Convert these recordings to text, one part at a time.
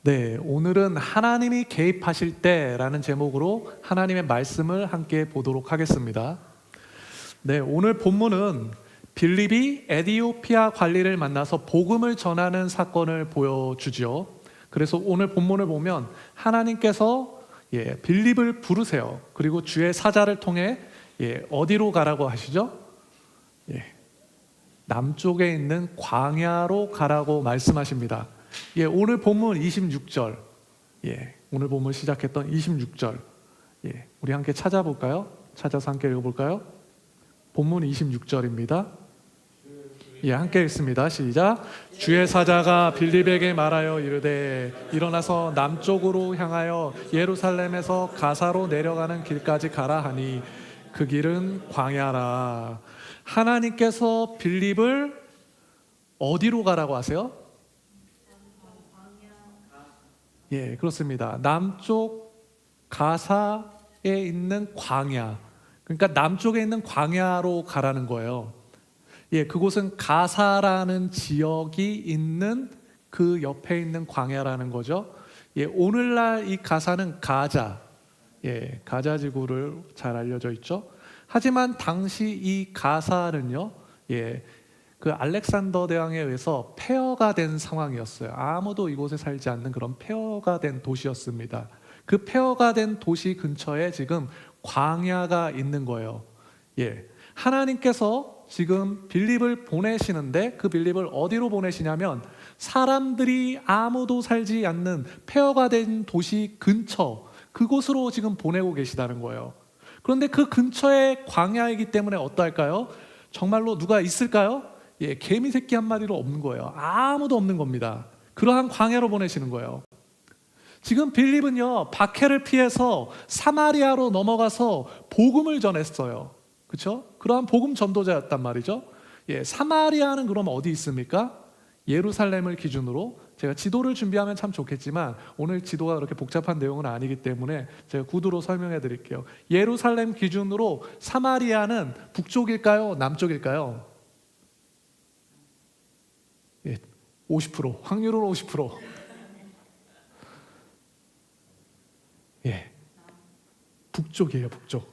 네, 오늘은 하나님이 개입하실 때라는 제목으로 하나님의 말씀을 함께 보도록 하겠습니다. 네, 오늘 본문은 빌립이 에디오피아 관리를 만나서 복음을 전하는 사건을 보여주죠. 그래서 오늘 본문을 보면 하나님께서 빌립을 부르세요. 그리고 주의 사자를 통해 어디로 가라고 하시죠? 남쪽에 있는 광야로 가라고 말씀하십니다. 오늘 본문 26절, 오늘 본문 시작했던 26절, 우리 함께 찾아볼까요? 찾아서 함께 읽어볼까요? 본문 26절입니다. 함께 읽습니다. 시작. 주의 사자가 빌립에게 말하여 이르되 일어나서 남쪽으로 향하여 예루살렘에서 가사로 내려가는 길까지 가라 하니 그 길은 광야라. 하나님께서 빌립을 어디로 가라고 하세요? 그렇습니다. 남쪽 가사에 있는 광야, 그러니까 남쪽에 있는 광야로 가라는 거예요. 그곳은 가사라는 지역이 있는 그 옆에 있는 광야라는 거죠. 오늘날 이 가사는 가자, 가자 지구를 잘 알려져 있죠. 하지만 당시 이 가사는요, 그 알렉산더 대왕에 의해서 폐허가 된 상황이었어요. 아무도 이곳에 살지 않는 그런 폐허가 된 도시였습니다. 그 폐허가 된 도시 근처에 지금 광야가 있는 거예요. 하나님께서 지금 빌립을 보내시는데 그 빌립을 어디로 보내시냐면 사람들이 아무도 살지 않는 폐허가 된 도시 근처, 그곳으로 지금 보내고 계시다는 거예요. 그런데 그 근처에 광야이기 때문에 어떨까요? 정말로 누가 있을까요? 개미 새끼 한 마리도 없는 거예요. 아무도 없는 겁니다. 그러한 광야로 보내시는 거예요. 지금 빌립은요, 박해를 피해서 사마리아로 넘어가서 복음을 전했어요. 그렇죠? 그러한 복음 전도자였단 말이죠. 사마리아는 그럼 어디 있습니까? 예루살렘을 기준으로, 제가 지도를 준비하면 참 좋겠지만 오늘 지도가 그렇게 복잡한 내용은 아니기 때문에 제가 구두로 설명해 드릴게요. 예루살렘 기준으로 사마리아는 북쪽일까요? 남쪽일까요? 50%, 확률은 50%. 북쪽이에요, 북쪽.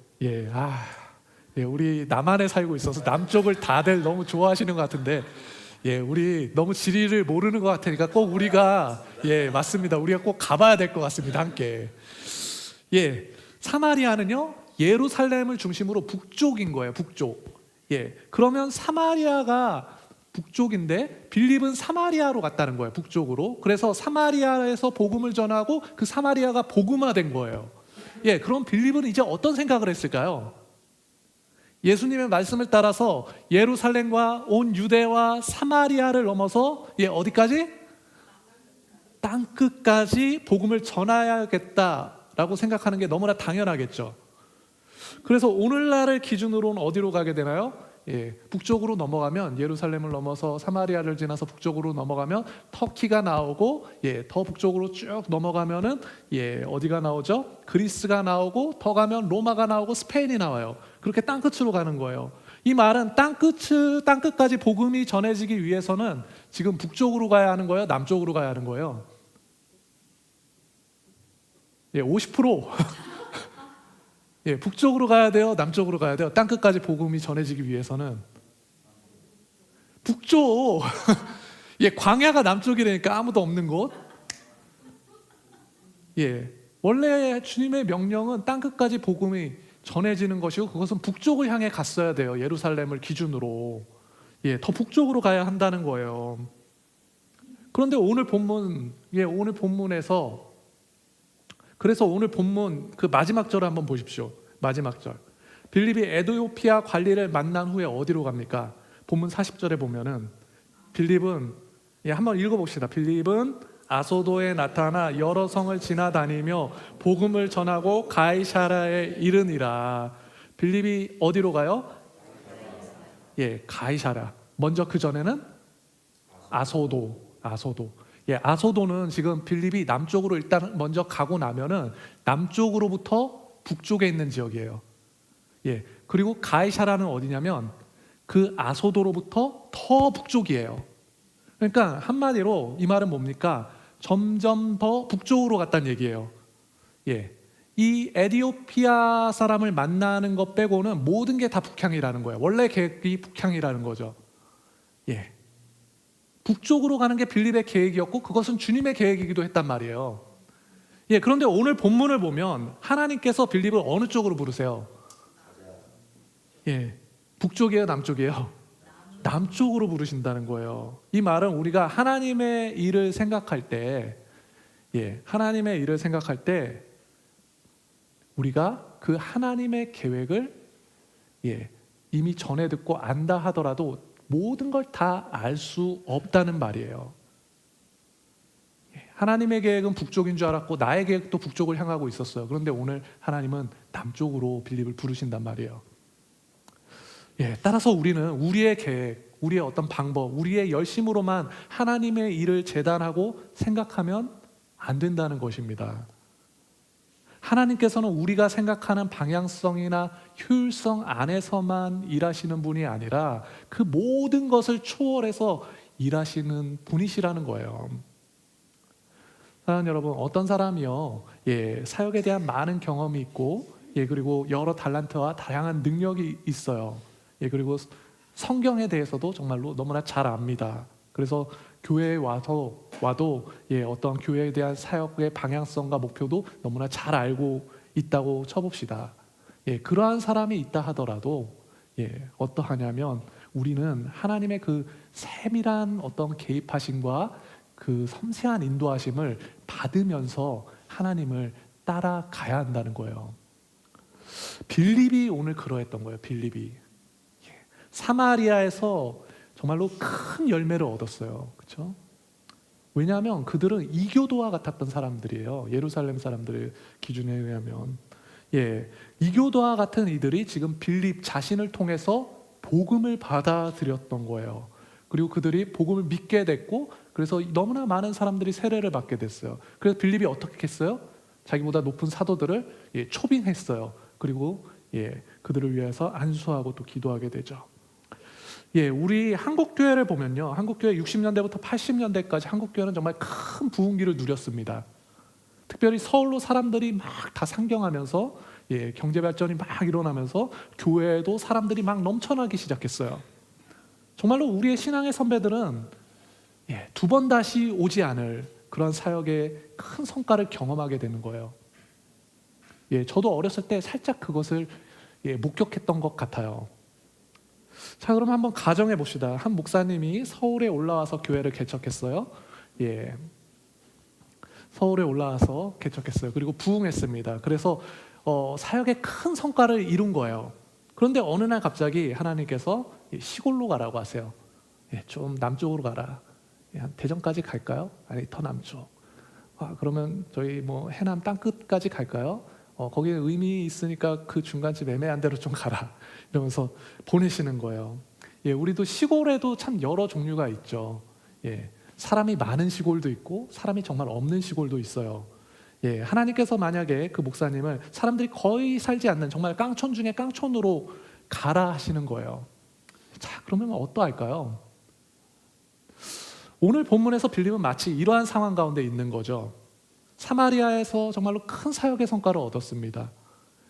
우리 남한에 살고 있어서 남쪽을 다들 너무 좋아하시는 것 같은데, 우리 너무 지리를 모르는 것 같으니까 꼭 우리가, 맞습니다. 우리가 꼭 가봐야 될 것 같습니다, 함께. 사마리아는요, 예루살렘을 중심으로 북쪽인 거예요, 북쪽. 그러면 사마리아가 북쪽인데 빌립은 사마리아로 갔다는 거예요, 북쪽으로. 그래서 사마리아에서 복음을 전하고 그 사마리아가 복음화된 거예요. 그럼 빌립은 이제 어떤 생각을 했을까요? 예수님의 말씀을 따라서 예루살렘과 온 유대와 사마리아를 넘어서 어디까지? 땅끝까지 복음을 전해야겠다라고 생각하는 게 너무나 당연하겠죠. 그래서 오늘날을 기준으로는 어디로 가게 되나요? 북쪽으로 넘어가면, 예루살렘을 넘어서 사마리아를 지나서 북쪽으로 넘어가면 터키가 나오고, 더 북쪽으로 쭉 넘어가면은 어디가 나오죠? 그리스가 나오고, 더 가면 로마가 나오고 스페인이 나와요. 그렇게 땅끝으로 가는 거예요. 이 말은 땅끝까지 복음이 전해지기 위해서는 지금 북쪽으로 가야 하는 거예요? 남쪽으로 가야 하는 거예요? 50%. 북쪽으로 가야 돼요? 남쪽으로 가야 돼요? 땅끝까지 복음이 전해지기 위해서는 북쪽. 광야가 남쪽이라니까, 아무도 없는 곳. 원래 주님의 명령은 땅끝까지 복음이 전해지는 것이고, 그것은 북쪽을 향해 갔어야 돼요. 예루살렘을 기준으로. 더 북쪽으로 가야 한다는 거예요. 그런데 오늘 본문에서, 그래서 오늘 본문 그 마지막 절을 한번 보십시오. 마지막 절. 빌립이 에디오피아 관리를 만난 후에 어디로 갑니까? 본문 40절에 보면은 빌립은, 한번 읽어봅시다. 빌립은 아소도에 나타나 여러 성을 지나다니며 복음을 전하고 가이사랴에 이르니라. 빌립이 어디로 가요? 가이사랴. 먼저 그 전에는 아소도. 아소도는 지금 빌립이 남쪽으로 일단 먼저 가고 나면은 남쪽으로부터 북쪽에 있는 지역이에요. 그리고 가이사랴는 어디냐면 그 아소도로부터 더 북쪽이에요. 그러니까 한마디로 이 말은 뭡니까? 점점 더 북쪽으로 갔다는 얘기예요. 예. 이 에티오피아 사람을 만나는 것 빼고는 모든 게 다 북향이라는 거예요. 원래 계획이 북향이라는 거죠. 예. 북쪽으로 가는 게 빌립의 계획이었고 그것은 주님의 계획이기도 했단 말이에요. 예, 그런데 오늘 본문을 보면 하나님께서 빌립을 어느 쪽으로 부르세요? 예, 북쪽이에요, 남쪽이에요? 남쪽으로 부르신다는 거예요. 이 말은 우리가 하나님의 일을 생각할 때, 예, 하나님의 일을 생각할 때 우리가 그 하나님의 계획을 예, 이미 전에 듣고 안다 하더라도 모든 걸 다 알 수 없다는 말이에요. 하나님의 계획은 북쪽인 줄 알았고 나의 계획도 북쪽을 향하고 있었어요. 그런데 오늘 하나님은 남쪽으로 빌립을 부르신단 말이에요. 예, 따라서 우리는 우리의 계획, 우리의 어떤 방법, 우리의 열심으로만 하나님의 일을 재단하고 생각하면 안 된다는 것입니다. 하나님께서는 우리가 생각하는 방향성이나 효율성 안에서만 일하시는 분이 아니라 그 모든 것을 초월해서 일하시는 분이시라는 거예요. 사랑하는 여러분, 어떤 사람이요, 예, 사역에 대한 많은 경험이 있고, 예, 그리고 여러 달란트와 다양한 능력이 있어요. 예, 그리고 성경에 대해서도 정말로 너무나 잘 압니다. 그래서 교회에 와도 예, 어떤 교회에 대한 사역의 방향성과 목표도 너무나 잘 알고 있다고 쳐봅시다. 예, 그러한 사람이 있다 하더라도 예, 어떠하냐면 우리는 하나님의 그 세밀한 어떤 개입하심과 그 섬세한 인도하심을 받으면서 하나님을 따라가야 한다는 거예요. 빌립이 오늘 그러했던 거예요. 빌립이 사마리아에서 정말로 큰 열매를 얻었어요. 그렇죠? 왜냐하면 그들은 이교도와 같았던 사람들이에요. 예루살렘 사람들의 기준에 의하면 예, 이교도와 같은 이들이 지금 빌립 자신을 통해서 복음을 받아들였던 거예요. 그리고 그들이 복음을 믿게 됐고 그래서 너무나 많은 사람들이 세례를 받게 됐어요. 그래서 빌립이 어떻게 했어요? 자기보다 높은 사도들을 예, 초빙했어요. 그리고 예, 그들을 위해서 안수하고 또 기도하게 되죠. 예, 우리 한국교회를 보면요, 한국교회 60년대부터 80년대까지 한국교회는 정말 큰 부흥기를 누렸습니다. 특별히 서울로 사람들이 막 다 상경하면서 예, 경제 발전이 막 일어나면서 교회에도 사람들이 막 넘쳐나기 시작했어요. 정말로 우리의 신앙의 선배들은 예, 두 번 다시 오지 않을 그런 사역의 큰 성과를 경험하게 되는 거예요. 예, 저도 어렸을 때 살짝 그것을 예, 목격했던 것 같아요. 자, 그럼 한번 가정해 봅시다. 한 목사님이 서울에 올라와서 교회를 개척했어요. 예, 서울에 올라와서 개척했어요. 그리고 부흥했습니다. 그래서 사역에 큰 성과를 이룬 거예요. 그런데 어느 날 갑자기 하나님께서 시골로 가라고 하세요. 예, 좀 남쪽으로 가라. 예, 한 대전까지 갈까요? 아니, 더 남쪽. 그러면 저희 뭐 해남 땅끝까지 갈까요? 거기에 의미 있으니까 그 중간쯤 애매한 데로 좀 가라. 이러면서 보내시는 거예요. 예, 우리도 시골에도 참 여러 종류가 있죠. 예, 사람이 많은 시골도 있고 사람이 정말 없는 시골도 있어요. 예, 하나님께서 만약에 그 목사님을 사람들이 거의 살지 않는 정말 깡촌 중에 깡촌으로 가라 하시는 거예요. 자, 그러면 어떠할까요? 오늘 본문에서 빌립은 마치 이러한 상황 가운데 있는 거죠. 사마리아에서 정말로 큰 사역의 성과를 얻었습니다.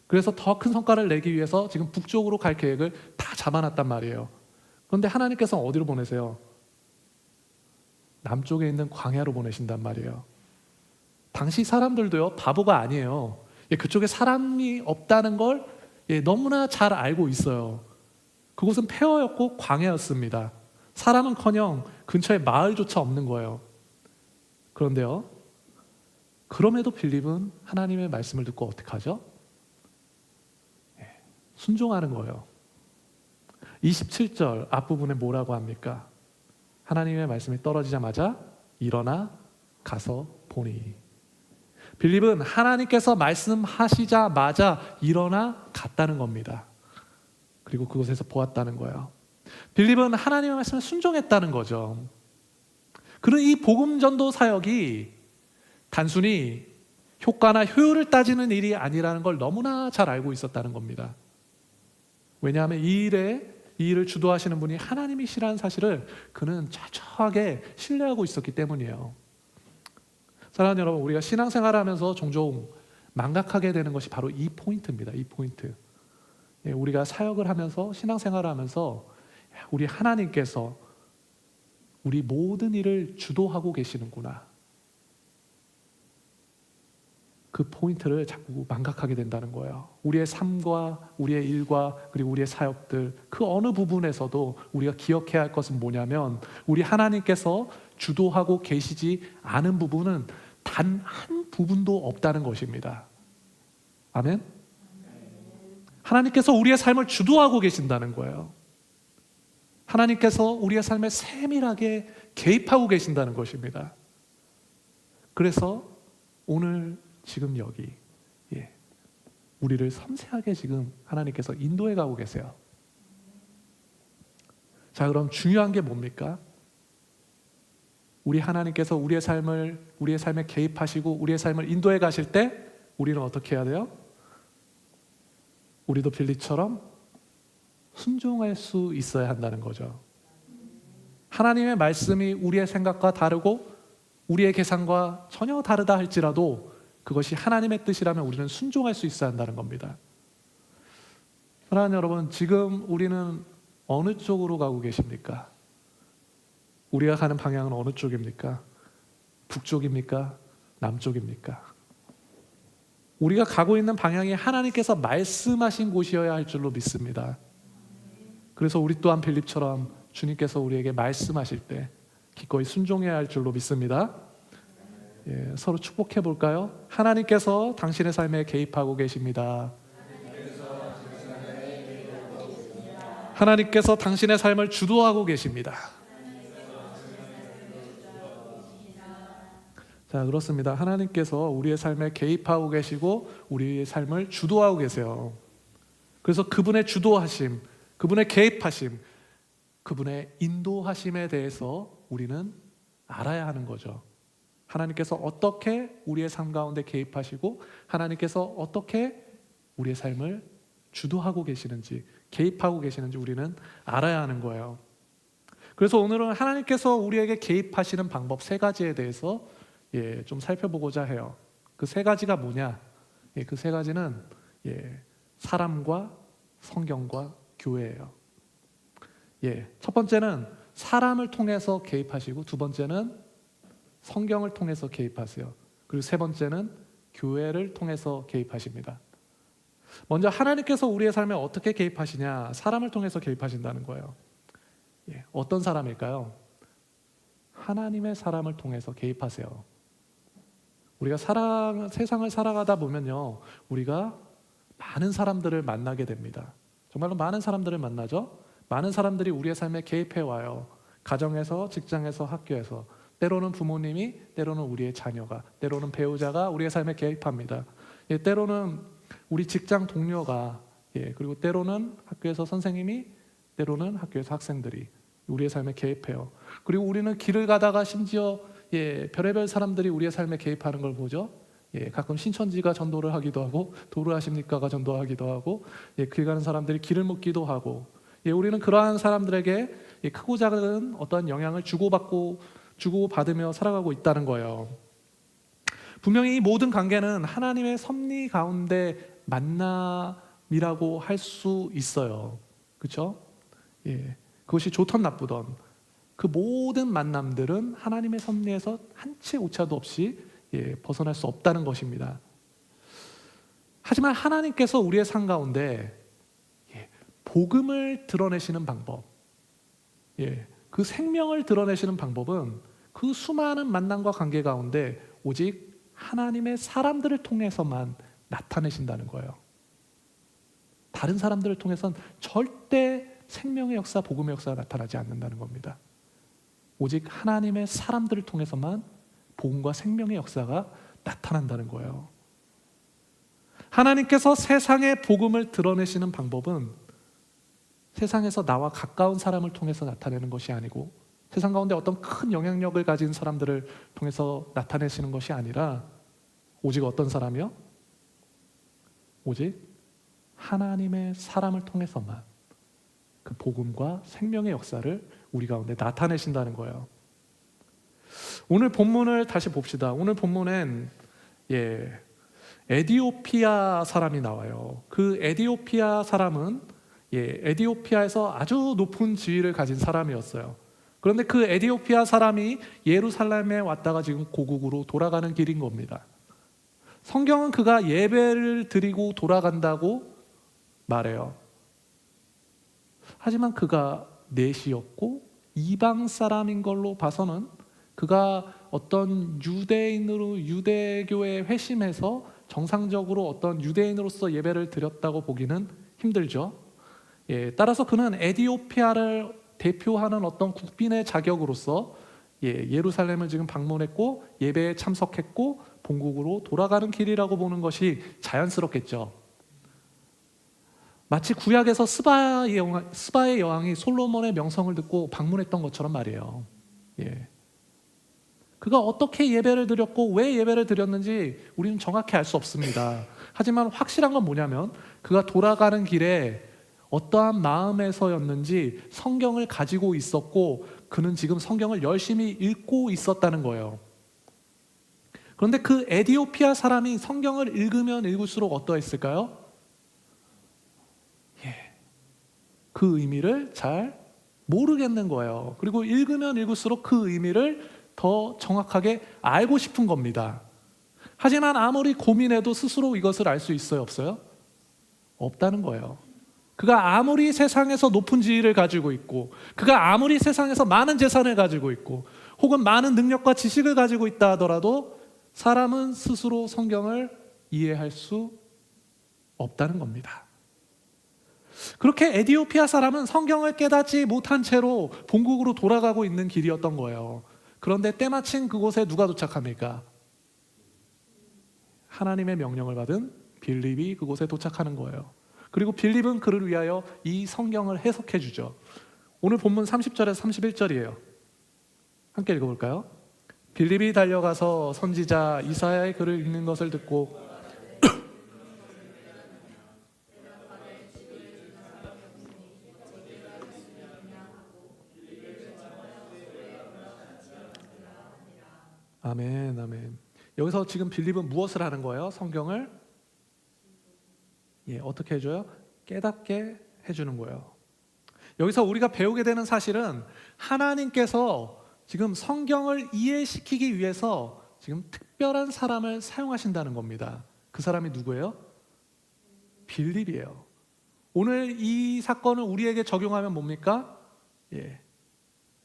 그래서 더 큰 성과를 내기 위해서 지금 북쪽으로 갈 계획을 다 잡아놨단 말이에요. 그런데 하나님께서 어디로 보내세요? 남쪽에 있는 광야로 보내신단 말이에요. 당시 사람들도요, 바보가 아니에요. 예, 그쪽에 사람이 없다는 걸 예, 너무나 잘 알고 있어요. 그곳은 폐허였고 광야였습니다. 사람은커녕 근처에 마을조차 없는 거예요. 그런데요, 그럼에도 빌립은 하나님의 말씀을 듣고 어떻게 하죠? 예, 순종하는 거예요. 27절 앞부분에 뭐라고 합니까? 하나님의 말씀이 떨어지자마자 일어나 가서 보니. 빌립은 하나님께서 말씀하시자마자 일어나 갔다는 겁니다. 그리고 그곳에서 보았다는 거예요. 빌립은 하나님의 말씀에 순종했다는 거죠. 그런 이 복음 전도 사역이 단순히 효과나 효율을 따지는 일이 아니라는 걸 너무나 잘 알고 있었다는 겁니다. 왜냐하면 이 일을 주도하시는 분이 하나님이시라는 사실을 그는 철저하게 신뢰하고 있었기 때문이에요. 사랑하는 여러분, 우리가 신앙생활을 하면서 종종 망각하게 되는 것이 바로 이 포인트입니다. 이 포인트. 우리가 사역을 하면서 신앙생활을 하면서 우리 하나님께서 우리 모든 일을 주도하고 계시는구나. 그 포인트를 자꾸 망각하게 된다는 거예요. 우리의 삶과 우리의 일과 그리고 우리의 사역들, 그 어느 부분에서도 우리가 기억해야 할 것은 뭐냐면 우리 하나님께서 주도하고 계시지 않은 부분은 단 한 부분도 없다는 것입니다. 아멘? 하나님께서 우리의 삶을 주도하고 계신다는 거예요. 하나님께서 우리의 삶에 세밀하게 개입하고 계신다는 것입니다. 그래서 오늘 지금 여기 우리를 섬세하게 지금 하나님께서 인도해 가고 계세요. 자, 그럼 중요한 게 뭡니까? 우리 하나님께서 우리의 삶에 개입하시고 우리의 삶을 인도해 가실 때 우리는 어떻게 해야 돼요? 우리도 빌립처럼 순종할 수 있어야 한다는 거죠. 하나님의 말씀이 우리의 생각과 다르고 우리의 계산과 전혀 다르다 할지라도 그것이 하나님의 뜻이라면 우리는 순종할 수 있어야 한다는 겁니다. 사랑하는 여러분, 지금 우리는 어느 쪽으로 가고 계십니까? 우리가 가는 방향은 어느 쪽입니까? 북쪽입니까? 남쪽입니까? 우리가 가고 있는 방향이 하나님께서 말씀하신 곳이어야 할 줄로 믿습니다. 그래서 우리 또한 빌립처럼 주님께서 우리에게 말씀하실 때 기꺼이 순종해야 할 줄로 믿습니다. 서로 축복해 볼까요? 하나님께서 당신의 삶에 개입하고 계십니다. 하나님께서 당신의 삶을 주도하고 계십니다. 자, 그렇습니다. 하나님께서 우리의 삶에 개입하고 계시고 우리의 삶을 주도하고 계세요. 그래서 그분의 주도하심, 그분의 개입하심, 그분의 인도하심에 대해서 우리는 알아야 하는 거죠. 하나님께서 어떻게 우리의 삶 가운데 개입하시고 하나님께서 어떻게 우리의 삶을 주도하고 계시는지, 개입하고 계시는지 우리는 알아야 하는 거예요. 그래서 오늘은 하나님께서 우리에게 개입하시는 방법 3가지에 대해서 좀 살펴보고자 해요. 그 3가지가 뭐냐? 그 3가지는 사람과 성경과 교회예요. 첫 번째는 사람을 통해서 개입하시고, 두 번째는 성경을 통해서 개입하세요. 그리고 세 번째는 교회를 통해서 개입하십니다. 먼저 하나님께서 우리의 삶에 어떻게 개입하시냐? 사람을 통해서 개입하신다는 거예요. 어떤 사람일까요? 하나님의 사람을 통해서 개입하세요. 우리가 세상을 살아가다 보면요, 우리가 많은 사람들을 만나게 됩니다. 정말로 많은 사람들을 만나죠. 많은 사람들이 우리의 삶에 개입해 와요. 가정에서, 직장에서, 학교에서, 때로는 부모님이, 때로는 우리의 자녀가, 때로는 배우자가 우리의 삶에 개입합니다. 때로는 우리 직장 동료가, 그리고 때로는 학교에서 선생님이, 때로는 학교에서 학생들이 우리의 삶에 개입해요. 그리고 우리는 길을 가다가 심지어 별의별 사람들이 우리의 삶에 개입하는 걸 보죠. 가끔 신천지가 전도를 하기도 하고, 도루하십니까가 전도하기도 하고, 길 가는 사람들이 길을 묻기도 하고, 우리는 그러한 사람들에게 크고 작은 어떠한 영향을 주고받으며 살아가고 있다는 거예요. 분명히 이 모든 관계는 하나님의 섭리 가운데 만남이라고 할 수 있어요. 그렇죠? 그것이 좋던 나쁘던 그 모든 만남들은 하나님의 섭리에서 한 채 오차도 없이 벗어날 수 없다는 것입니다. 하지만 하나님께서 우리의 삶 가운데 복음을 드러내시는 방법, 그 생명을 드러내시는 방법은 그 수많은 만남과 관계 가운데 오직 하나님의 사람들을 통해서만 나타내신다는 거예요. 다른 사람들을 통해서는 절대 생명의 역사, 복음의 역사가 나타나지 않는다는 겁니다. 오직 하나님의 사람들을 통해서만 복음과 생명의 역사가 나타난다는 거예요. 하나님께서 세상에 복음을 드러내시는 방법은 세상에서 나와 가까운 사람을 통해서 나타내는 것이 아니고, 세상 가운데 어떤 큰 영향력을 가진 사람들을 통해서 나타내시는 것이 아니라, 오직 어떤 사람이요? 오직 하나님의 사람을 통해서만 그 복음과 생명의 역사를 우리 가운데 나타내신다는 거예요. 오늘 본문을 다시 봅시다. 오늘 본문엔 에디오피아 사람이 나와요. 그 에디오피아 사람은 에디오피아에서 아주 높은 지위를 가진 사람이었어요. 그런데 그 에디오피아 사람이 예루살렘에 왔다가 지금 고국으로 돌아가는 길인 겁니다. 성경은 그가 예배를 드리고 돌아간다고 말해요. 하지만 그가 넷이었고 이방 사람인 걸로 봐서는 그가 어떤 유대인으로 유대교에 회심해서 정상적으로 어떤 유대인으로서 예배를 드렸다고 보기는 힘들죠. 따라서 그는 에디오피아를 대표하는 어떤 국빈의 자격으로서 예루살렘을 지금 방문했고 예배에 참석했고 본국으로 돌아가는 길이라고 보는 것이 자연스럽겠죠. 마치 구약에서 스바의 여왕이 솔로몬의 명성을 듣고 방문했던 것처럼 말이에요. 그가 어떻게 예배를 드렸고 왜 예배를 드렸는지 우리는 정확히 알 수 없습니다. 하지만 확실한 건 뭐냐면 그가 돌아가는 길에 어떠한 마음에서였는지 성경을 가지고 있었고 그는 지금 성경을 열심히 읽고 있었다는 거예요. 그런데 그 에디오피아 사람이 성경을 읽으면 읽을수록 어떠했을까요? 그 의미를 잘 모르겠는 거예요. 그리고 읽으면 읽을수록 그 의미를 더 정확하게 알고 싶은 겁니다. 하지만 아무리 고민해도 스스로 이것을 알 수 있어요? 없어요? 없다는 거예요. 그가 아무리 세상에서 높은 지위를 가지고 있고 그가 아무리 세상에서 많은 재산을 가지고 있고 혹은 많은 능력과 지식을 가지고 있다 하더라도 사람은 스스로 성경을 이해할 수 없다는 겁니다. 그렇게 에디오피아 사람은 성경을 깨닫지 못한 채로 본국으로 돌아가고 있는 길이었던 거예요. 그런데 때마침 그곳에 누가 도착합니까? 하나님의 명령을 받은 빌립이 그곳에 도착하는 거예요. 그리고 빌립은 그를 위하여 이 성경을 해석해 주죠. 오늘 본문 30절에서 31절이에요. 함께 읽어볼까요? 빌립이 달려가서 선지자 이사야의 글을 읽는 것을 듣고 아멘, 아멘. 여기서 지금 빌립은 무엇을 하는 거예요? 성경을 어떻게 해줘요? 깨닫게 해주는 거예요. 여기서 우리가 배우게 되는 사실은 하나님께서 지금 성경을 이해시키기 위해서 지금 특별한 사람을 사용하신다는 겁니다. 그 사람이 누구예요? 빌립이에요. 오늘 이 사건을 우리에게 적용하면 뭡니까?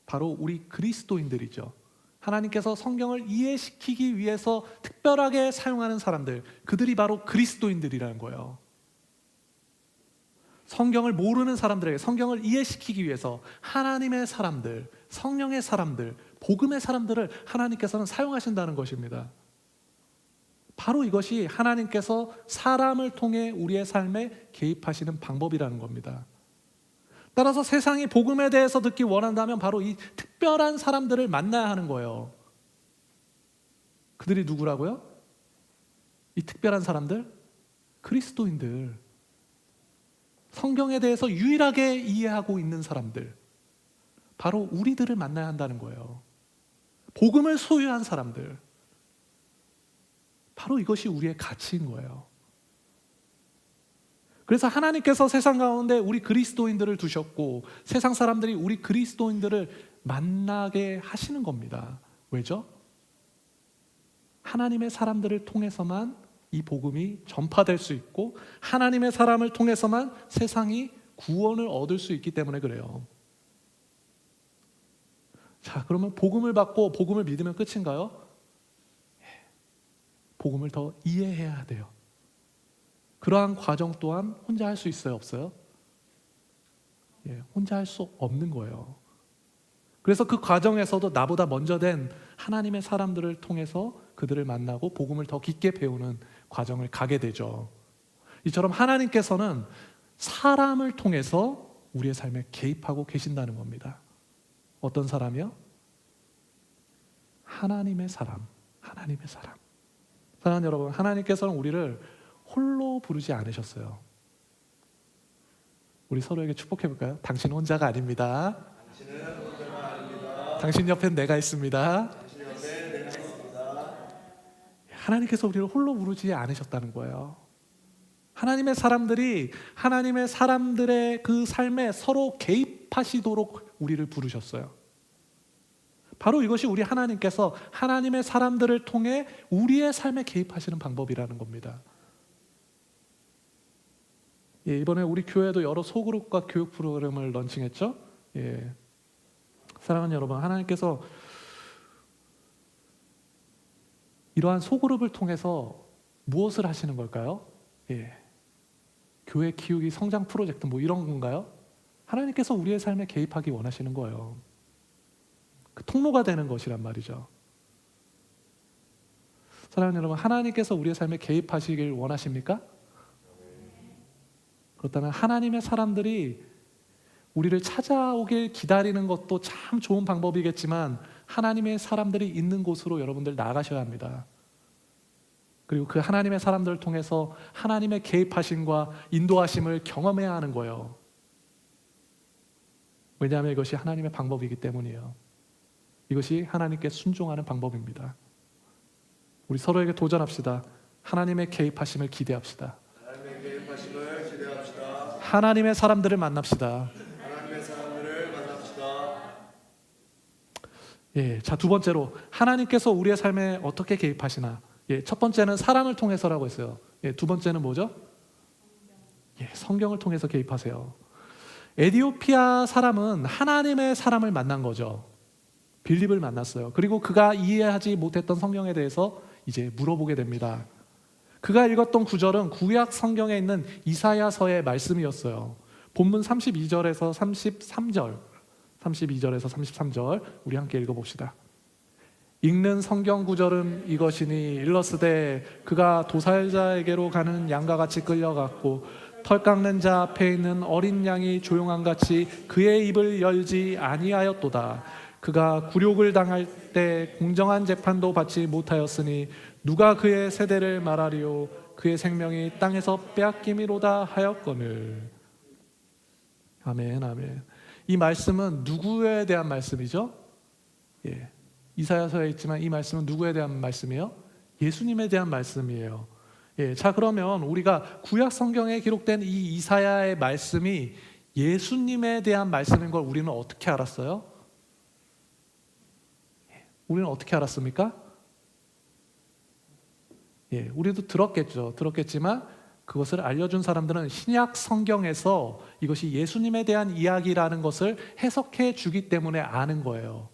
바로 우리 그리스도인들이죠. 하나님께서 성경을 이해시키기 위해서 특별하게 사용하는 사람들, 그들이 바로 그리스도인들이라는 거예요. 성경을 모르는 사람들에게 성경을 이해시키기 위해서 하나님의 사람들, 성령의 사람들, 복음의 사람들을 하나님께서는 사용하신다는 것입니다. 바로 이것이 하나님께서 사람을 통해 우리의 삶에 개입하시는 방법이라는 겁니다. 따라서 세상이 복음에 대해서 듣기 원한다면 바로 이 특별한 사람들을 만나야 하는 거예요. 그들이 누구라고요? 이 특별한 사람들? 그리스도인들. 성경에 대해서 유일하게 이해하고 있는 사람들. 바로 우리들을 만나야 한다는 거예요. 복음을 소유한 사람들. 바로 이것이 우리의 가치인 거예요. 그래서 하나님께서 세상 가운데 우리 그리스도인들을 두셨고 세상 사람들이 우리 그리스도인들을 만나게 하시는 겁니다. 왜죠? 하나님의 사람들을 통해서만 이 복음이 전파될 수 있고 하나님의 사람을 통해서만 세상이 구원을 얻을 수 있기 때문에 그래요. 자, 그러면 복음을 받고 복음을 믿으면 끝인가요? 복음을 더 이해해야 돼요. 그러한 과정 또한 혼자 할 수 있어요? 없어요? 혼자 할 수 없는 거예요. 그래서 그 과정에서도 나보다 먼저 된 하나님의 사람들을 통해서 그들을 만나고 복음을 더 깊게 배우는 과정을 가게 되죠. 이처럼 하나님께서는 사람을 통해서 우리의 삶에 개입하고 계신다는 겁니다. 어떤 사람이요? 하나님의 사람, 하나님의 사람. 사랑하는 여러분, 하나님께서는 우리를 홀로 부르지 않으셨어요. 우리 서로에게 축복해 볼까요? 당신 혼자가 아닙니다. 당신 옆엔 내가 있습니다. 하나님께서 우리를 홀로 부르지 않으셨다는 거예요. 하나님의 사람들이 하나님의 사람들의 그 삶에 서로 개입하시도록 우리를 부르셨어요. 바로 이것이 우리 하나님께서 하나님의 사람들을 통해 우리의 삶에 개입하시는 방법이라는 겁니다. 예, 이번에 우리 교회도 여러 소그룹과 교육 프로그램을 런칭했죠. 예, 사랑하는 여러분, 하나님께서 이러한 소그룹을 통해서 무엇을 하시는 걸까요? 예, 교회 키우기 성장 프로젝트 뭐 이런 건가요? 하나님께서 우리의 삶에 개입하기 원하시는 거예요. 그 통로가 되는 것이란 말이죠. 사랑하는 여러분, 하나님께서 우리의 삶에 개입하시길 원하십니까? 그렇다면 하나님의 사람들이 우리를 찾아오길 기다리는 것도 참 좋은 방법이겠지만 하나님의 사람들이 있는 곳으로 여러분들 나가셔야 합니다. 그리고 그 하나님의 사람들을 통해서 하나님의 개입하심과 인도하심을 경험해야 하는 거예요. 왜냐하면 이것이 하나님의 방법이기 때문이에요. 이것이 하나님께 순종하는 방법입니다. 우리 서로에게 도전합시다. 하나님의 개입하심을 기대합시다. 하나님의 개입하심을 기대합시다. 하나님의 사람들을 만납시다. 하나님의 사람들을 만납시다. 예, 자, 두 번째로 하나님께서 우리의 삶에 어떻게 개입하시나? 예, 첫 번째는 사람을 통해서라고 했어요. 예, 두 번째는 뭐죠? 예, 성경을 통해서 개입하세요. 에디오피아 사람은 하나님의 사람을 만난 거죠. 빌립을 만났어요. 그리고 그가 이해하지 못했던 성경에 대해서 이제 물어보게 됩니다. 그가 읽었던 구절은 구약 성경에 있는 이사야서의 말씀이었어요. 본문 32절에서 33절, 32절에서 33절 우리 함께 읽어봅시다. 읽는 성경 구절은 이것이니 일러스되 그가 도살자에게로 가는 양과 같이 끌려갔고 털 깎는 자 앞에 있는 어린 양이 조용한 같이 그의 입을 열지 아니하였도다. 그가 굴욕을 당할 때 공정한 재판도 받지 못하였으니 누가 그의 세대를 말하리요 그의 생명이 땅에서 빼앗김이로다 하였거늘. 아멘, 아멘. 이 말씀은 누구에 대한 말씀이죠? 예, 이사야서에 있지만 이 말씀은 누구에 대한 말씀이에요? 예수님에 대한 말씀이에요. 예, 자, 그러면 우리가 구약 성경에 기록된 이 이사야의 말씀이 예수님에 대한 말씀인 걸 우리는 어떻게 알았어요? 우리는 어떻게 알았습니까? 예, 우리도 들었겠지만 그것을 알려준 사람들은 신약 성경에서 이것이 예수님에 대한 이야기라는 것을 해석해 주기 때문에 아는 거예요.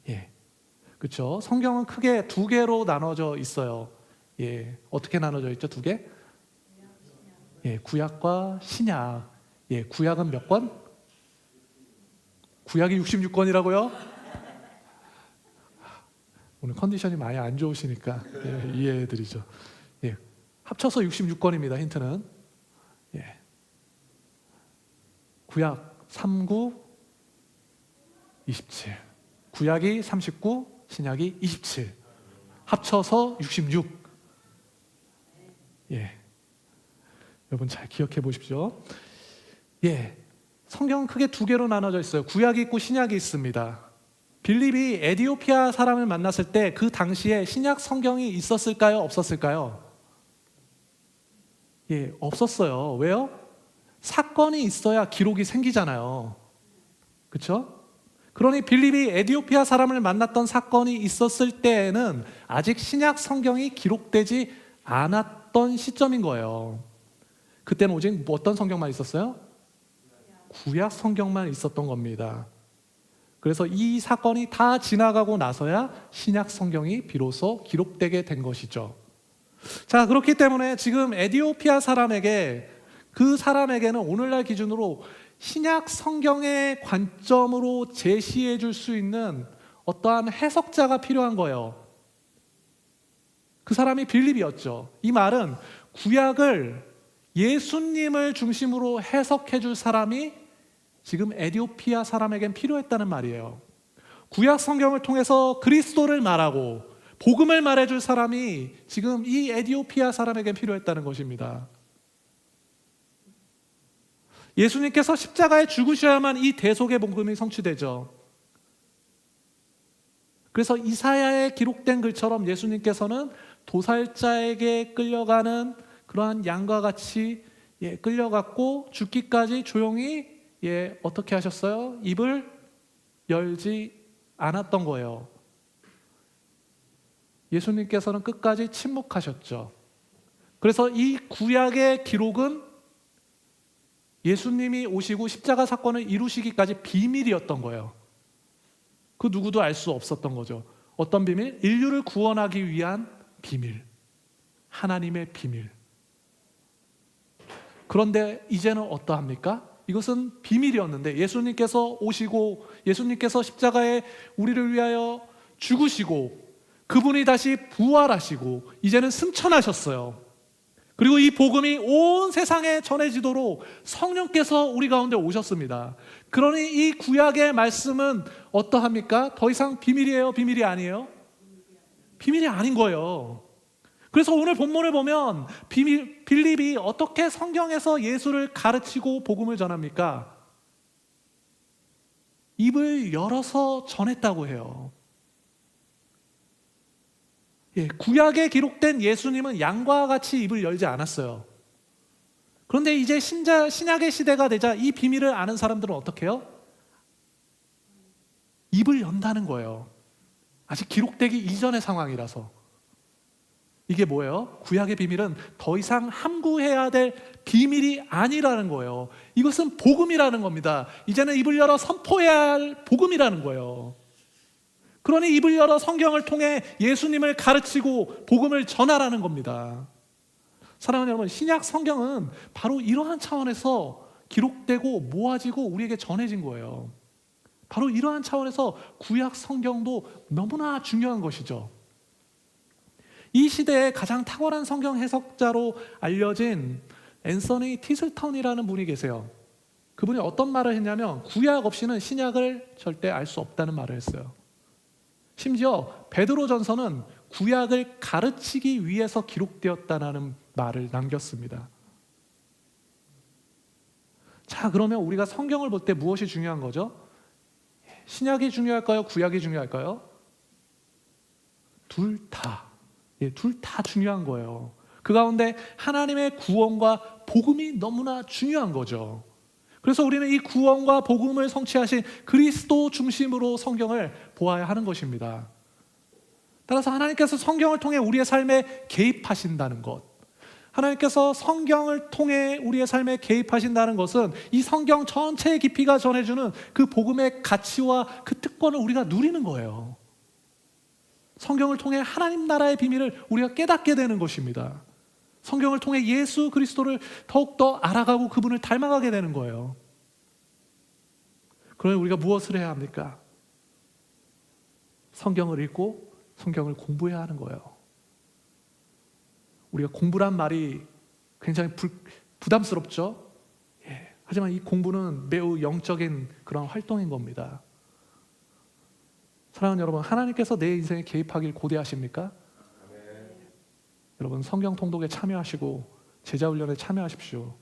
예, 그렇죠? 성경은 크게 두 개로 나눠져 있어요. 예, 어떻게 나눠져 있죠? 두 개? 예, 구약과 신약. 예, 구약은 몇 권? 구약이 66권이라고요? 오늘 컨디션이 많이 안 좋으시니까 예, 이해해드리죠. 예, 합쳐서 66권입니다. 힌트는 예, 구약 39, 27. 구약이 39, 신약이 27. 합쳐서 66. 예, 여러분 잘 기억해 보십시오. 예, 성경은 크게 두 개로 나눠져 있어요. 구약이 있고 신약이 있습니다. 빌립이 에디오피아 사람을 만났을 때 그 당시에 신약 성경이 있었을까요? 없었을까요? 예, 없었어요. 왜요? 사건이 있어야 기록이 생기잖아요. 그렇죠? 그러니 빌립이 에디오피아 사람을 만났던 사건이 있었을 때에는 아직 신약 성경이 기록되지 않았던 시점인 거예요. 그때는 오직 어떤 성경만 있었어요? 구약 성경만 있었던 겁니다. 그래서 이 사건이 다 지나가고 나서야 신약 성경이 비로소 기록되게 된 것이죠. 자, 그렇기 때문에 지금 에디오피아 사람에게 그 사람에게는 오늘날 기준으로 신약 성경의 관점으로 제시해 줄 수 있는 어떠한 해석자가 필요한 거예요. 그 사람이 빌립이었죠. 이 말은 구약을 예수님을 중심으로 해석해 줄 사람이 지금 에디오피아 사람에겐 필요했다는 말이에요. 구약 성경을 통해서 그리스도를 말하고 복음을 말해줄 사람이 지금 이 에디오피아 사람에겐 필요했다는 것입니다. 예수님께서 십자가에 죽으셔야만 이 대속의 복음이 성취되죠. 그래서 이사야에 기록된 글처럼 예수님께서는 도살자에게 끌려가는 그러한 양과 같이 끌려갔고 죽기까지 조용히 어떻게 하셨어요? 입을 열지 않았던 거예요. 예수님께서는 끝까지 침묵하셨죠. 그래서 이 구약의 기록은 예수님이 오시고 십자가 사건을 이루시기까지 비밀이었던 거예요. 그 누구도 알 수 없었던 거죠. 어떤 비밀? 인류를 구원하기 위한 비밀. 하나님의 비밀. 그런데 이제는 어떠합니까? 이것은 비밀이었는데 예수님께서 오시고 예수님께서 십자가에 우리를 위하여 죽으시고 그분이 다시 부활하시고 이제는 승천하셨어요. 그리고 이 복음이 온 세상에 전해지도록 성령께서 우리 가운데 오셨습니다. 그러니 이 구약의 말씀은 어떠합니까? 더 이상 비밀이에요? 비밀이 아니에요? 비밀이 아닌 거예요. 그래서 오늘 본문을 보면 빌립이 어떻게 성경에서 예수를 가르치고 복음을 전합니까? 입을 열어서 전했다고 해요. 구약에 기록된 예수님은 양과 같이 입을 열지 않았어요. 그런데 이제 신약의 시대가 되자 이 비밀을 아는 사람들은 어떻게 해요? 입을 연다는 거예요. 아직 기록되기 이전의 상황이라서. 이게 뭐예요? 구약의 비밀은 더 이상 함구해야 될 비밀이 아니라는 거예요. 이것은 복음이라는 겁니다. 이제는 입을 열어 선포해야 할 복음이라는 거예요. 그러니 입을 열어 성경을 통해 예수님을 가르치고 복음을 전하라는 겁니다. 사랑하는 여러분, 신약 성경은 바로 이러한 차원에서 기록되고 모아지고 우리에게 전해진 거예요. 바로 이러한 차원에서 구약 성경도 너무나 중요한 것이죠. 이 시대에 가장 탁월한 성경 해석자로 알려진 앤서니 티슬턴이라는 분이 계세요. 그분이 어떤 말을 했냐면 구약 없이는 신약을 절대 알 수 없다는 말을 했어요. 심지어 베드로전서는 구약을 가르치기 위해서 기록되었다는 말을 남겼습니다. 자, 그러면 우리가 성경을 볼 때 무엇이 중요한 거죠? 신약이 중요할까요? 구약이 중요할까요? 둘 다. 둘 다 중요한 거예요. 그 가운데 하나님의 구원과 복음이 너무나 중요한 거죠. 그래서 우리는 이 구원과 복음을 성취하신 그리스도 중심으로 성경을 보아야 하는 것입니다. 따라서 하나님께서 성경을 통해 우리의 삶에 개입하신다는 것, 하나님께서 성경을 통해 우리의 삶에 개입하신다는 것은 이 성경 전체의 깊이가 전해주는 그 복음의 가치와 그 특권을 우리가 누리는 거예요. 성경을 통해 하나님 나라의 비밀을 우리가 깨닫게 되는 것입니다. 성경을 통해 예수 그리스도를 더욱더 알아가고 그분을 닮아가게 되는 거예요. 그러면 우리가 무엇을 해야 합니까? 성경을 읽고 성경을 공부해야 하는 거예요. 우리가 공부란 말이 굉장히 부담스럽죠? 하지만 이 공부는 매우 영적인 그런 활동인 겁니다. 사랑하는 여러분, 하나님께서 내 인생에 개입하길 고대하십니까? 여러분, 성경 통독에 참여하시고 제자 훈련에 참여하십시오.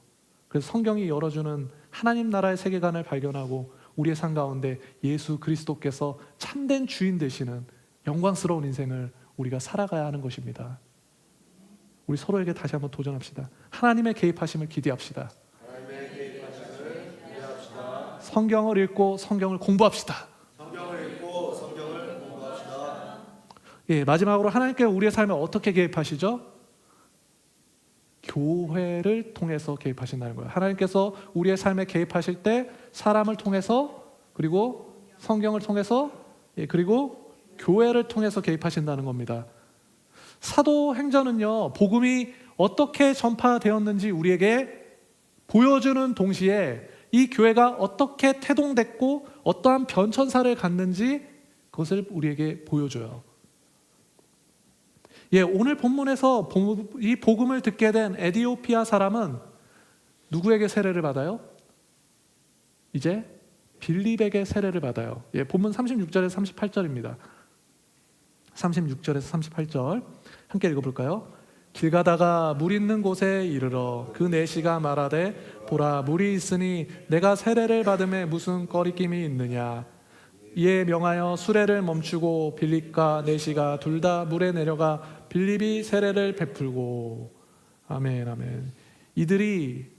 그래서 성경이 열어주는 하나님 나라의 세계관을 발견하고 우리의 삶 가운데 예수 그리스도께서 참된 주인 되시는 영광스러운 인생을 우리가 살아가야 하는 것입니다. 우리 서로에게 다시 한번 도전합시다. 하나님의 개입하심을 기대합시다. 성경을 읽고 성경을 공부합시다. 마지막으로 하나님께서 우리의 삶에 어떻게 개입하시죠? 교회를 통해서 개입하신다는 거예요. 하나님께서 우리의 삶에 개입하실 때 사람을 통해서, 그리고 성경을 통해서, 그리고 교회를 통해서 개입하신다는 겁니다. 사도행전은요, 복음이 어떻게 전파되었는지 우리에게 보여주는 동시에 이 교회가 어떻게 태동됐고 어떠한 변천사를 갖는지 그것을 우리에게 보여줘요. 오늘 본문에서 이 복음을 듣게 된 에디오피아 사람은 누구에게 세례를 받아요? 이제 빌립에게 세례를 받아요. 본문 36절에서 38절입니다. 36절에서 38절 함께 읽어볼까요? 길 가다가 물 있는 곳에 이르러 그 내시가 말하되 보라 물이 있으니 내가 세례를 받음에 무슨 거리낌이 있느냐. 이에 명하여 수레를 멈추고 빌립과 내시가 둘 다 물에 내려가 빌립이 세례를 베풀고 아멘 아멘. 이들이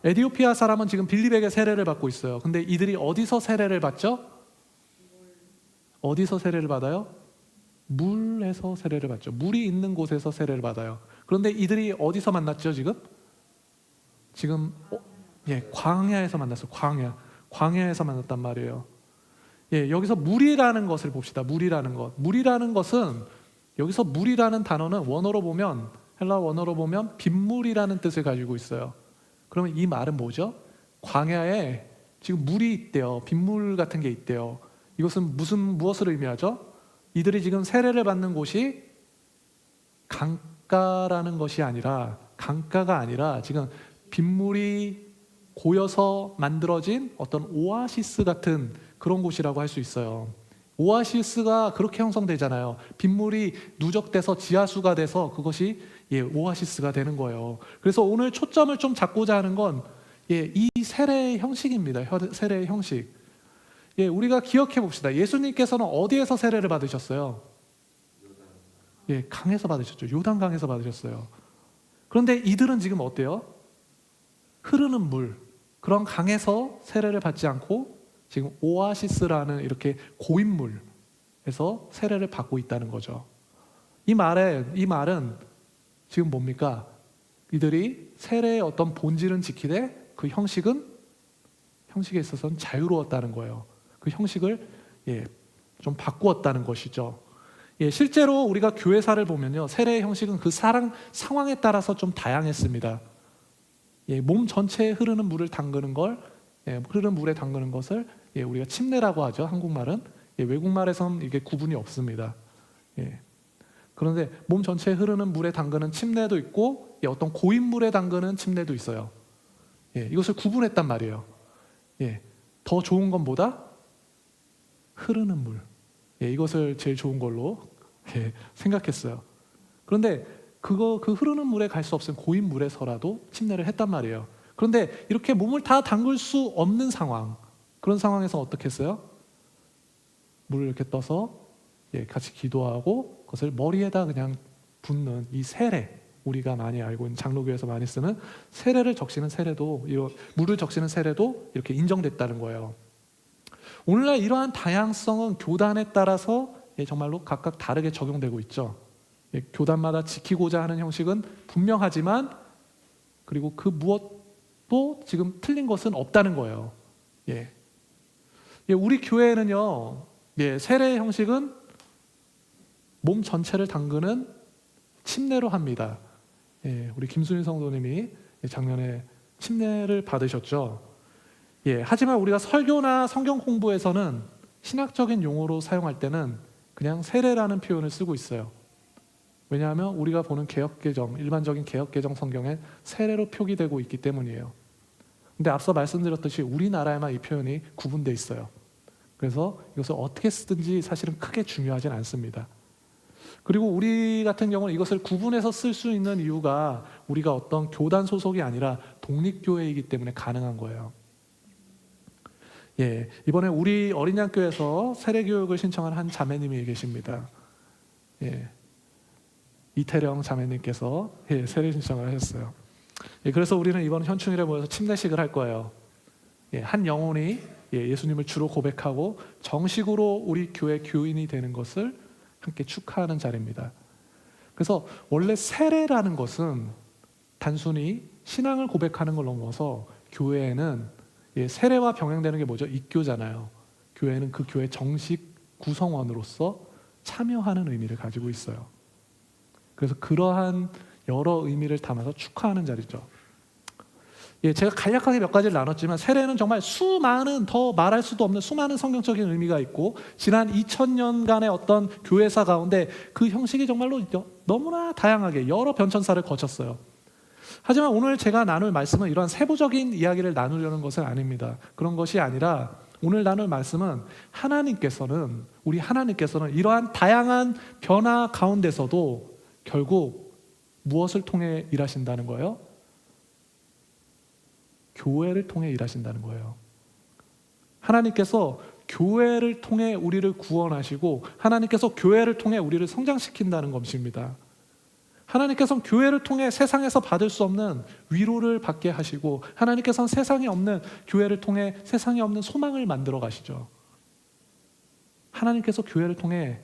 에디오피아 사람은 지금 빌립에게 세례를 받고 있어요. 근데 이들이 어디서 세례를 받죠? 어디서 세례를 받아요? 물에서 세례를 받죠. 물이 있는 곳에서 세례를 받아요. 그런데 이들이 어디서 만났죠? 지금 광야에서 만났어요. 광야에서 만났단 말이에요. 여기서 물이라는 것을 봅시다. 물이라는 것은 여기서 물이라는 단어는 원어로 보면 헬라 원어로 보면 빗물이라는 뜻을 가지고 있어요. 그러면 이 말은 뭐죠? 광야에 지금 물이 있대요. 빗물 같은 게 있대요. 이것은 무엇을 의미하죠? 이들이 지금 세례를 받는 곳이 강가가 아니라 지금 빗물이 고여서 만들어진 어떤 오아시스 같은 그런 곳이라고 할 수 있어요. 오아시스가 그렇게 형성되잖아요. 빗물이 누적돼서 지하수가 돼서 그것이 오아시스가 되는 거예요. 그래서 오늘 초점을 좀 잡고자 하는 건 이 세례의 형식입니다. 세례의 형식. 우리가 기억해 봅시다. 예수님께서는 어디에서 세례를 받으셨어요? 강에서 받으셨죠. 요단강에서 받으셨어요. 그런데 이들은 지금 어때요? 흐르는 물, 그런 강에서 세례를 받지 않고 지금 오아시스라는 이렇게 고인물에서 세례를 받고 있다는 거죠. 이 말은 지금 뭡니까? 이들이 세례의 어떤 본질은 지키되 그 형식에 있어서는 자유로웠다는 거예요. 그 형식을 좀 바꾸었다는 것이죠. 실제로 우리가 교회사를 보면요, 세례의 형식은 그 상황에 따라서 좀 다양했습니다. 몸 전체에 흐르는 물에 담그는 것을 우리가 침례라고 하죠. 한국말은. 외국말에서는 이게 구분이 없습니다. 그런데 몸 전체에 흐르는 물에 담그는 침례도 있고 어떤 고인물에 담그는 침례도 있어요. 이것을 구분했단 말이에요. 더 좋은 건 뭐다? 흐르는 물. 이것을 제일 좋은 걸로 생각했어요. 그런데 그 흐르는 물에 갈 수 없으면 고인 물에서라도 침례를 했단 말이에요. 그런데 이렇게 몸을 다 담글 수 없는 상황, 그런 상황에서 어떻게 했어요? 물을 이렇게 떠서 같이 기도하고 그것을 머리에다 그냥 붓는 이 세례, 우리가 많이 알고 있는 장로교에서 많이 쓰는 세례를 적시는 세례도, 물을 적시는 세례도 이렇게 인정됐다는 거예요. 오늘날 이러한 다양성은 교단에 따라서 정말로 각각 다르게 적용되고 있죠. 교단마다 지키고자 하는 형식은 분명하지만 그리고 그 무엇도 지금 틀린 것은 없다는 거예요. 우리 교회는요, 세례의 형식은 몸 전체를 담그는 침례로 합니다. 우리 김순희 성도님이 작년에 침례를 받으셨죠. 하지만 우리가 설교나 성경 공부에서는 신학적인 용어로 사용할 때는 그냥 세례라는 표현을 쓰고 있어요. 왜냐하면 우리가 보는 개역개정, 일반적인 개역개정 성경에 세례로 표기되고 있기 때문이에요. 근데 앞서 말씀드렸듯이 우리나라에만 이 표현이 구분되어 있어요. 그래서 이것을 어떻게 쓰든지 사실은 크게 중요하진 않습니다. 그리고 우리 같은 경우는 이것을 구분해서 쓸 수 있는 이유가 우리가 어떤 교단 소속이 아니라 독립교회이기 때문에 가능한 거예요. 이번에 우리 어린양교회에서 세례교육을 신청한 한 자매님이 계십니다. 이태령 자매님께서 세례 신청을 하셨어요. 그래서 우리는 이번 현충일에 모여서 침례식을 할 거예요. 한 영혼이 예수님을 주로 고백하고 정식으로 우리 교회 교인이 되는 것을 함께 축하하는 자리입니다. 그래서 원래 세례라는 것은 단순히 신앙을 고백하는 걸 넘어서 교회에는 세례와 병행되는 게 뭐죠? 입교잖아요. 교회는 그 교회 정식 구성원으로서 참여하는 의미를 가지고 있어요. 그래서 그러한 여러 의미를 담아서 축하하는 자리죠. 제가 간략하게 몇 가지를 나눴지만 세례는 정말 수많은, 더 말할 수도 없는 수많은 성경적인 의미가 있고 지난 2000년간의 어떤 교회사 가운데 그 형식이 정말로 너무나 다양하게 여러 변천사를 거쳤어요. 하지만 오늘 제가 나눌 말씀은 이러한 세부적인 이야기를 나누려는 것은 아닙니다. 그런 것이 아니라 오늘 나눌 말씀은 우리 하나님께서는 이러한 다양한 변화 가운데서도 결국 무엇을 통해 일하신다는 거예요? 교회를 통해 일하신다는 거예요. 하나님께서 교회를 통해 우리를 구원하시고 하나님께서 교회를 통해 우리를 성장시킨다는 것입니다. 하나님께서는 교회를 통해 세상에서 받을 수 없는 위로를 받게 하시고 하나님께서는 세상에 없는 교회를 통해 세상에 없는 소망을 만들어 가시죠. 하나님께서 교회를 통해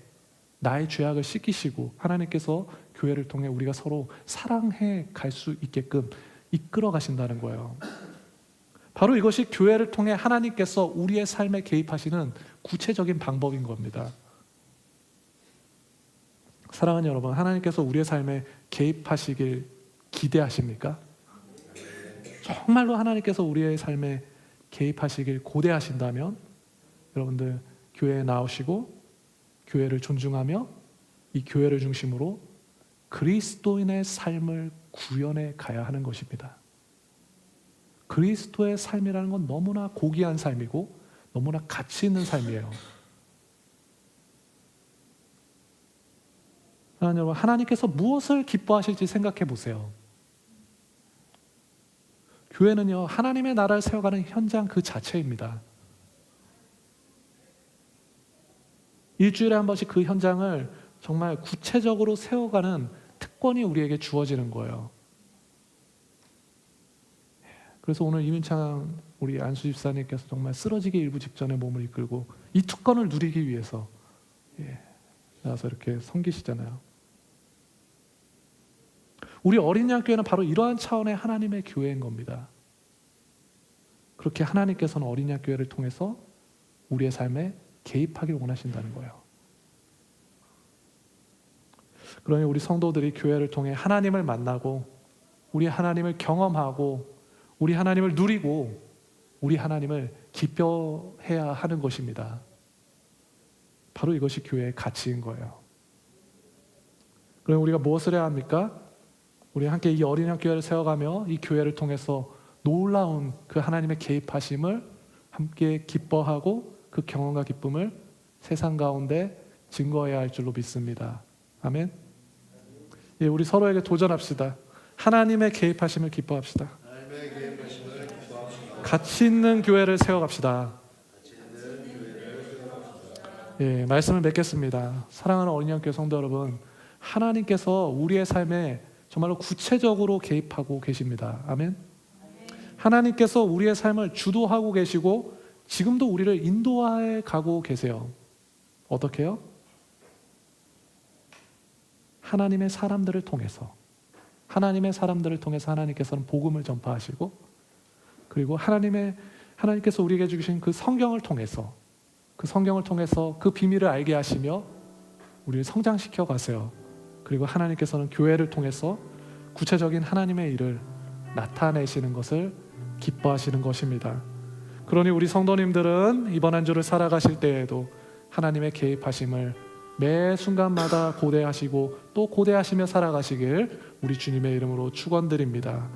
나의 죄악을 씻기시고 하나님께서 교회를 통해 우리가 서로 사랑해 갈 수 있게끔 이끌어 가신다는 거예요. 바로 이것이 교회를 통해 하나님께서 우리의 삶에 개입하시는 구체적인 방법인 겁니다. 사랑하는 여러분, 하나님께서 우리의 삶에 개입하시길 기대하십니까? 정말로 하나님께서 우리의 삶에 개입하시길 고대하신다면 여러분들 교회에 나오시고 교회를 존중하며 이 교회를 중심으로 그리스도인의 삶을 구현해 가야 하는 것입니다. 그리스도의 삶이라는 건 너무나 고귀한 삶이고 너무나 가치 있는 삶이에요. 여러분, 하나님께서 무엇을 기뻐하실지 생각해 보세요. 교회는요, 하나님의 나라를 세워가는 현장 그 자체입니다. 일주일에 한 번씩 그 현장을 정말 구체적으로 세워가는 특권이 우리에게 주어지는 거예요. 그래서 오늘 이민창 우리 안수 집사님께서 정말 쓰러지기 일부 직전에 몸을 이끌고 이 특권을 누리기 위해서 나와서 이렇게 섬기시잖아요. 우리 어린 양 교회는 바로 이러한 차원의 하나님의 교회인 겁니다. 그렇게 하나님께서는 어린 양 교회를 통해서 우리의 삶에 개입하길 원하신다는 거예요. 그러니 우리 성도들이 교회를 통해 하나님을 만나고 우리 하나님을 경험하고 우리 하나님을 누리고 우리 하나님을 기뻐해야 하는 것입니다. 바로 이것이 교회의 가치인 거예요. 그럼 우리가 무엇을 해야 합니까? 우리 함께 이 어린 양 교회를 세워가며 이 교회를 통해서 놀라운 그 하나님의 개입하심을 함께 기뻐하고 그 경험과 기쁨을 세상 가운데 증거해야 할 줄로 믿습니다. 아멘. 예, 우리 서로에게 도전합시다. 하나님의 개입하심을 기뻐합시다. 가치 있는 교회를 세워갑시다. 예, 말씀을 맺겠습니다. 사랑하는 어린 양 교회 성도 여러분, 하나님께서 우리의 삶에 정말로 구체적으로 개입하고 계십니다. 아멘. 하나님께서 우리의 삶을 주도하고 계시고 지금도 우리를 인도해 가고 계세요. 어떻게요? 하나님의 사람들을 통해서 하나님께서는 복음을 전파하시고 그리고 하나님께서 우리에게 주신 그 성경을 통해서 그 비밀을 알게 하시며 우리를 성장시켜 가세요. 그리고 하나님께서는 교회를 통해서 구체적인 하나님의 일을 나타내시는 것을 기뻐하시는 것입니다. 그러니 우리 성도님들은 이번 한 주를 살아가실 때에도 하나님의 개입하심을 매 순간마다 고대하시고 또 고대하시며 살아가시길 우리 주님의 이름으로 축원드립니다.